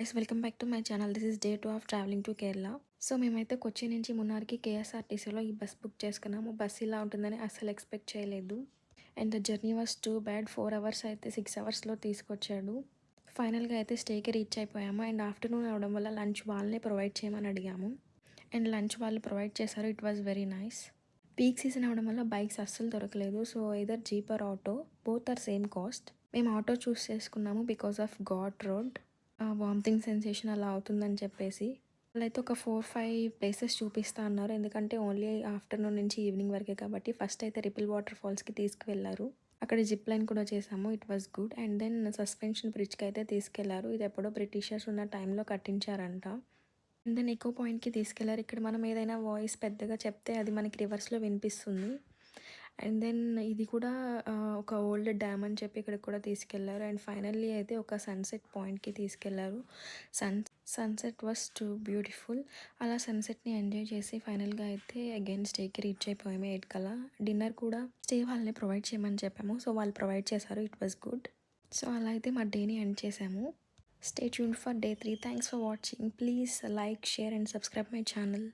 Guys welcome back to my channel. This is day 2 of travelling to Kerala. So మేమైతే కొచ్చి నుంచి మున్నార్కి కేఎస్ఆర్టీసీలో ఈ bus book చేసుకున్నాము. Bus ఇలా ఉంటుందని అస్సలు ఎక్స్పెక్ట్ చేయలేదు. And the journey was too bad. 4 hours అయితే 6 అవర్స్లో తీసుకొచ్చాడు. ఫైనల్గా అయితే స్టేకి రీచ్ అయిపోయాము. అండ్ ఆఫ్టర్నూన్ అవడం వల్ల లంచ్ వాళ్ళనే ప్రొవైడ్ చేయమని అడిగాము. అండ్ లంచ్ వాళ్ళు ప్రొవైడ్ చేశారు. It was very nice. Peak season అవడం వల్ల బైక్స్ అస్సలు దొరకలేదు. So either jeep or auto, both are same cost. మేము ఆటో చూస్ చేసుకున్నాము because of ghat road. Vomiting sensation అలా అవుతుందని చెప్పేసి వాళ్ళైతే ఒక 4-5 ప్లేసెస్ చూపిస్తా అన్నారు. ఎందుకంటే ఓన్లీ ఆఫ్టర్నూన్ నుంచి ఈవినింగ్ వరకే కాబట్టి ఫస్ట్ అయితే రిపిల్ వాటర్ ఫాల్స్కి తీసుకువెళ్ళారు. అక్కడ జిప్ లైన్ కూడా చేసాము. It was good. And then suspension బ్రిడ్జ్కి అయితే తీసుకెళ్లారు. ఇది ఎప్పుడో బ్రిటిషర్స్ ఉన్న టైంలో కట్టించారంట. అండ్ దెన్ ఎకో పాయింట్కి తీసుకెళ్లారు. ఇక్కడ మనం ఏదైనా వాయిస్ పెద్దగా చెప్తే అది మనకి రివర్స్లో వినిపిస్తుంది. అండ్ దెన్ ఇది కూడా ఒక ఓల్డ్ డ్యామ్ అని చెప్పి ఇక్కడికి కూడా తీసుకెళ్లారు. అండ్ ఫైనల్లీ అయితే ఒక సన్సెట్ పాయింట్కి తీసుకెళ్లారు. Sunset was two beautiful. అలా సన్సెట్ని ఎంజాయ్ చేసి ఫైనల్గా అయితే అగైన్ స్టేకి రీచ్ అయిపోయాము 8 కల్లా. డిన్నర్ కూడా స్టే వాళ్ళని ప్రొవైడ్ చేయమని చెప్పాము. సో వాళ్ళు ప్రొవైడ్ చేశారు. It was good. సో అలా అయితే మా డేని ఎండ్ చేసాము. Stay tuned for day 3. Thanks for watching. Please like, share and subscribe my channel.